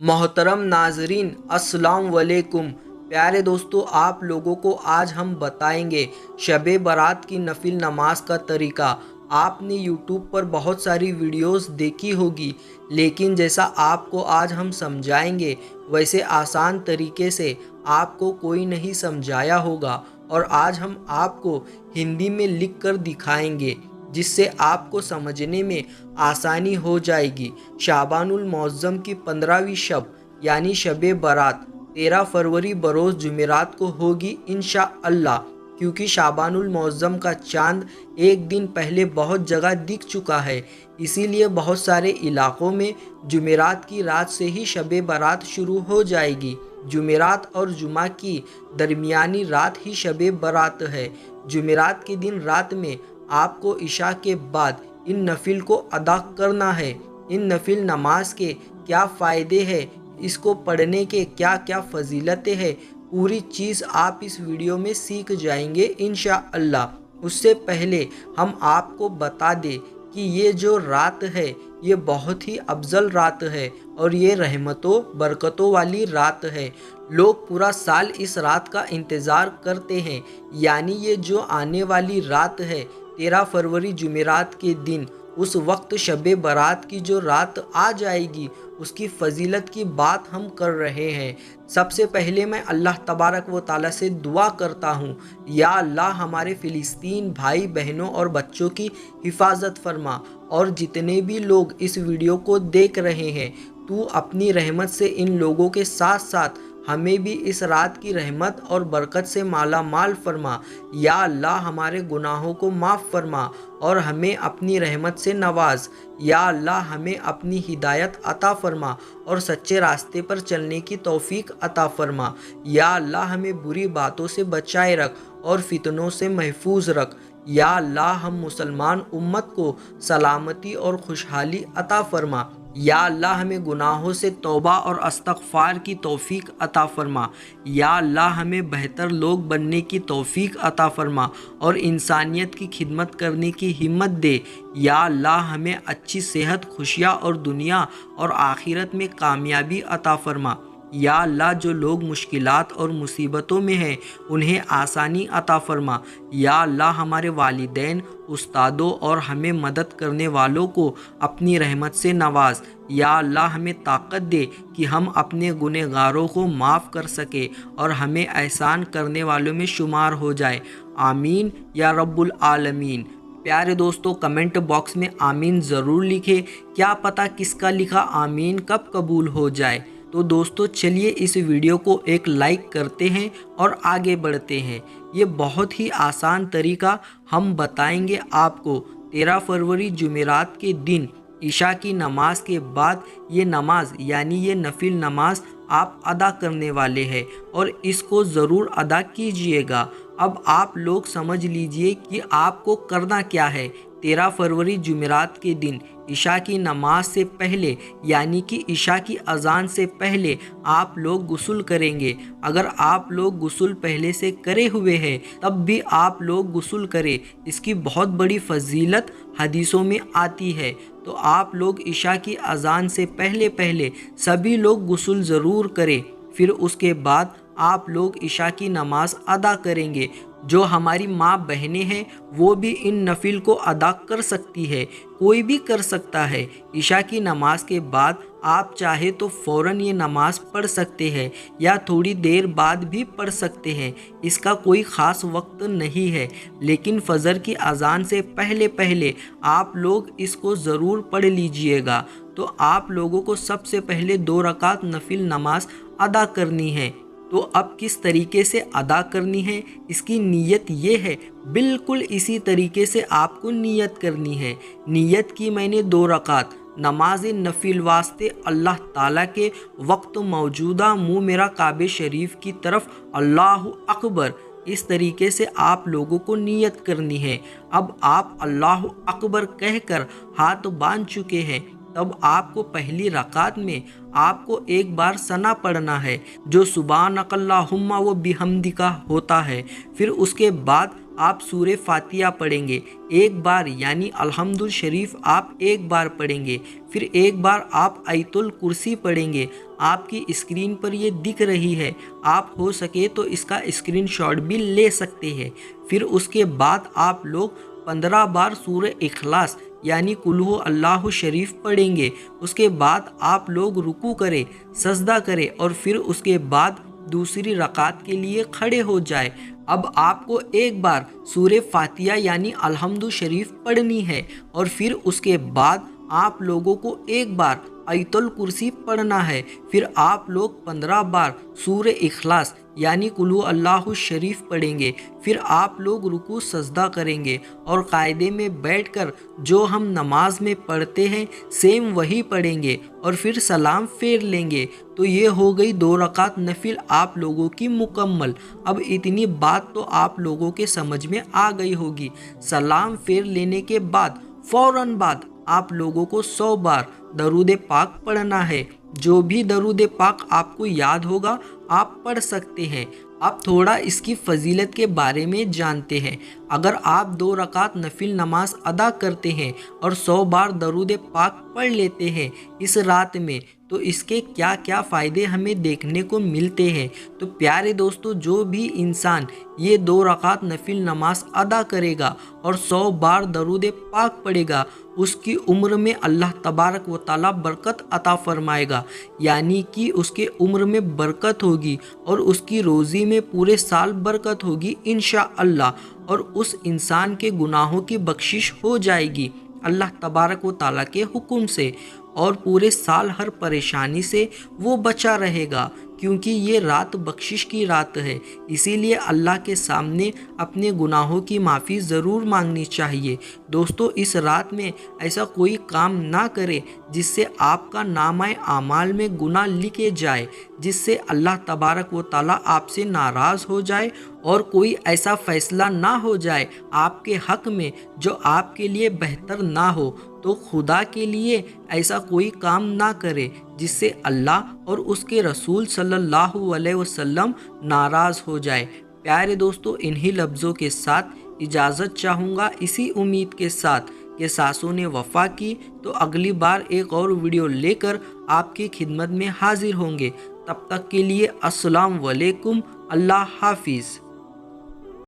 मोहतरम नाजरीन, अस्सलाम वालेकुम। प्यारे दोस्तों, आप लोगों को आज हम बताएंगे शब-ए बारात की नफिल नमाज का तरीका। आपने यूट्यूब पर बहुत सारी वीडियोस देखी होगी, लेकिन जैसा आपको आज हम समझाएंगे वैसे आसान तरीके से आपको कोई नहीं समझाया होगा। और आज हम आपको हिंदी में लिख कर दिखाएंगे, जिससे आपको समझने में आसानी हो जाएगी। शाबानुल मुअज़्ज़म की 15वीं शब यानी शब-ए बारात 13 फरवरी बरोज़ जुमेरात को होगी इंशाअल्लाह। क्योंकि शाबानुल मुअज़्ज़म का चांद एक दिन पहले बहुत जगह दिख चुका है, इसीलिए बहुत सारे इलाक़ों में जुमेरात की रात से ही शब-ए बारात शुरू हो जाएगी। जुमेरात और जुमा की दरमियानी रात ही शब-ए बारात है। जुमेरात के दिन रात में आपको इशा के बाद इन नफिल को अदा करना है। इन नफिल नमाज के क्या फ़ायदे हैं, इसको पढ़ने के क्या क्या फजीलतें हैं, पूरी चीज़ आप इस वीडियो में सीख जाएंगे इंशाअल्लाह। उससे पहले हम आपको बता दें कि ये जो रात है ये बहुत ही अफजल रात है और ये रहमतों बरकतों वाली रात है। लोग पूरा साल इस रात का इंतज़ार करते हैं, यानी ये जो आने वाली रात है 13 फरवरी जुमेरात के दिन, उस वक्त शब-ए बारात की जो रात आ जाएगी उसकी फ़जीलत की बात हम कर रहे हैं। सबसे पहले मैं अल्लाह तबारक व तआला से दुआ करता हूँ, या अल्लाह हमारे फ़िलिस्तीन भाई बहनों और बच्चों की हिफाजत फरमा, और जितने भी लोग इस वीडियो को देख रहे हैं तू अपनी रहमत से इन लोगों के साथ साथ हमें भी इस रात की रहमत और बरकत से माला माल फरमा। या अल्लाह हमारे गुनाहों को माफ़ फरमा और हमें अपनी रहमत से नवाज। या अल्लाह हमें अपनी हिदायत अता फरमा और सच्चे रास्ते पर चलने की तौफीक अता फरमा। या अल्लाह हमें बुरी बातों से बचाए रख और फितनों से महफूज रख। या अल्लाह हम मुसलमान उम्मत को सलामती और खुशहाली अता फरमा। या अल्लाह हमें गुनाहों से तौबा और इस्तग़फ़ार की तौफ़ीक अता फरमा। या अल्लाह हमें बेहतर लोग बनने की तौफ़ीक अता फरमा और इंसानियत की खिदमत करने की हिम्मत दे। या अल्लाह हमें अच्छी सेहत, खुशियाँ और दुनिया और आखिरत में कामयाबी अता फरमा। या अल्लाह जो लोग मुश्किलात और मुसीबतों में हैं उन्हें आसानी अता फरमा। या अल्लाह हमारे वालिदैन, उस्तादों और हमें मदद करने वालों को अपनी रहमत से नवाज। या अल्लाह हमें ताकत दे कि हम अपने गुनहगारों को माफ़ कर सके और हमें एहसान करने वालों में शुमार हो जाए। आमीन या रब्बुल आलमीन। प्यारे दोस्तों, कमेंट बॉक्स में आमीन ज़रूर लिखें। क्या पता किसका लिखा आमीन कब कबूल हो जाए। तो दोस्तों चलिए इस वीडियो को एक लाइक करते हैं और आगे बढ़ते हैं। ये बहुत ही आसान तरीका हम बताएंगे आपको। 13 फरवरी जुमेरात के दिन इशा की नमाज के बाद ये नमाज यानी ये नफिल नमाज आप अदा करने वाले हैं और इसको ज़रूर अदा कीजिएगा। अब आप लोग समझ लीजिए कि आपको करना क्या है। 13 फरवरी जुमेरात के दिन इशा की नमाज से पहले यानी कि इशा की अज़ान से पहले आप लोग गुस्ल करेंगे। अगर आप लोग गुस्ल पहले से करे हुए हैं तब भी आप लोग गुस्ल करें, इसकी बहुत बड़ी फजीलत हदीसों में आती है। तो आप लोग इशा की अज़ान से पहले पहले सभी लोग गुस्ल ज़रूर करें। फिर उसके बाद आप लोग इशा की नमाज अदा करेंगे। जो हमारी माँ बहनें हैं वो भी इन नफिल को अदा कर सकती है, कोई भी कर सकता है। इशा की नमाज के बाद आप चाहे तो फ़ौरन ये नमाज पढ़ सकते हैं या थोड़ी देर बाद भी पढ़ सकते हैं, इसका कोई ख़ास वक्त नहीं है। लेकिन फ़जर की अज़ान से पहले पहले आप लोग इसको ज़रूर पढ़ लीजिएगा। तो आप लोगों को सबसे पहले 2 रकात नफिल नमाज अदा करनी है। तो अब किस तरीके से अदा करनी है, इसकी नीयत ये है, बिल्कुल इसी तरीके से आपको नीयत करनी है। नीयत की मैंने 2 रकात नमाज नफिल वास्ते अल्लाह ताला के वक्त मौजूदा मुँह मेरा काबे शरीफ की तरफ अल्लाहु अकबर, इस तरीके से आप लोगों को नीयत करनी है। अब आप अल्लाहु अकबर कहकर हाथ बांध चुके हैं, तब आपको पहली रकात में आपको एक बार सना पढ़ना है जो सुभानकल्लाहुम्मा व बिहम्दिका होता है। फिर उसके बाद आप सूरह फातिहा पढ़ेंगे, एक बार यानी अल्हम्दुल शरीफ आप एक बार पढ़ेंगे, फिर एक बार आप आयतुल कुर्सी पढ़ेंगे। आपकी स्क्रीन पर ये दिख रही है, आप हो सके तो इसका स्क्रीनशॉट भी ले सकते हैं। फिर उसके बाद आप लोग 15 बार सूरह इखलास यानी कुल हु अल्लाहु शरीफ पढ़ेंगे। उसके बाद आप लोग रुकू करें, सजदा करें और फिर उसके बाद दूसरी रकात के लिए खड़े हो जाए। अब आपको एक बार सूरह फातिहा यानी अल्हम्दुल शरीफ पढ़नी है और फिर उसके बाद आप लोगों को एक बार आयतुल कुर्सी पढ़ना है। फिर आप लोग 15 बार सूरह इखलास यानी कुल हु अल्लाहु शरीफ पढ़ेंगे। फिर आप लोग रुकू सजदा करेंगे और कायदे में बैठकर जो हम नमाज में पढ़ते हैं सेम वही पढ़ेंगे और फिर सलाम फेर लेंगे। तो ये हो गई 2 रकात नफिल आप लोगों की मुकम्मल। अब इतनी बात तो आप लोगों के समझ में आ गई होगी। सलाम फेर लेने के बाद फौरन बाद आप लोगों को 100 बार दरूद पाक पढ़ना है। जो भी दरूद पाक आपको याद होगा आप पढ़ सकते हैं। अब थोड़ा इसकी फजीलत के बारे में जानते हैं। अगर आप 2 रकात नफिल नमाज अदा करते हैं और 100 बार दरूद पाक पढ़ लेते हैं इस रात में, तो इसके क्या क्या फ़ायदे हमें देखने को मिलते हैं। तो प्यारे दोस्तों, जो भी इंसान ये 2 रकात नफिल नमाज अदा करेगा और 100 बार दरूद पाक पढ़ेगा, उसकी उम्र में अल्लाह तबारक व ताला बरकत अता फरमाएगा, यानी कि उसके उम्र में बरकत होगी और उसकी रोज़ी में पूरे साल बरकत होगी इंशाअल्लाह। और उस इंसान के गुनाहों की बख्शिश हो जाएगी अल्लाह तबारक व ताला के हुक्म से, और पूरे साल हर परेशानी से वो बचा रहेगा, क्योंकि ये रात बख्शिश की रात है। इसीलिए अल्लाह के सामने अपने गुनाहों की माफ़ी ज़रूर मांगनी चाहिए। दोस्तों, इस रात में ऐसा कोई काम ना करें जिससे आपका नामाए आमाल में गुनाह लिखे जाए, जिससे अल्लाह तबारक व ताला आपसे नाराज़ हो जाए, और कोई ऐसा फ़ैसला ना हो जाए आपके हक़ में जो आपके लिए बेहतर ना हो। तो खुदा के लिए ऐसा कोई काम ना करे जिससे अल्लाह और उसके रसूल सल्लल्लाहु अलैहि वसल्लम नाराज़ हो जाए। प्यारे दोस्तों, इन्हीं लफ्ज़ों के साथ इजाज़त चाहूँगा, इसी उम्मीद के साथ कि सासों ने वफ़ा की। तो अगली बार एक और वीडियो लेकर आपकी खिदमत में हाजिर होंगे। तब तक के लिए अस्सलाम वालेकुम, अल्लाह हाफिज़।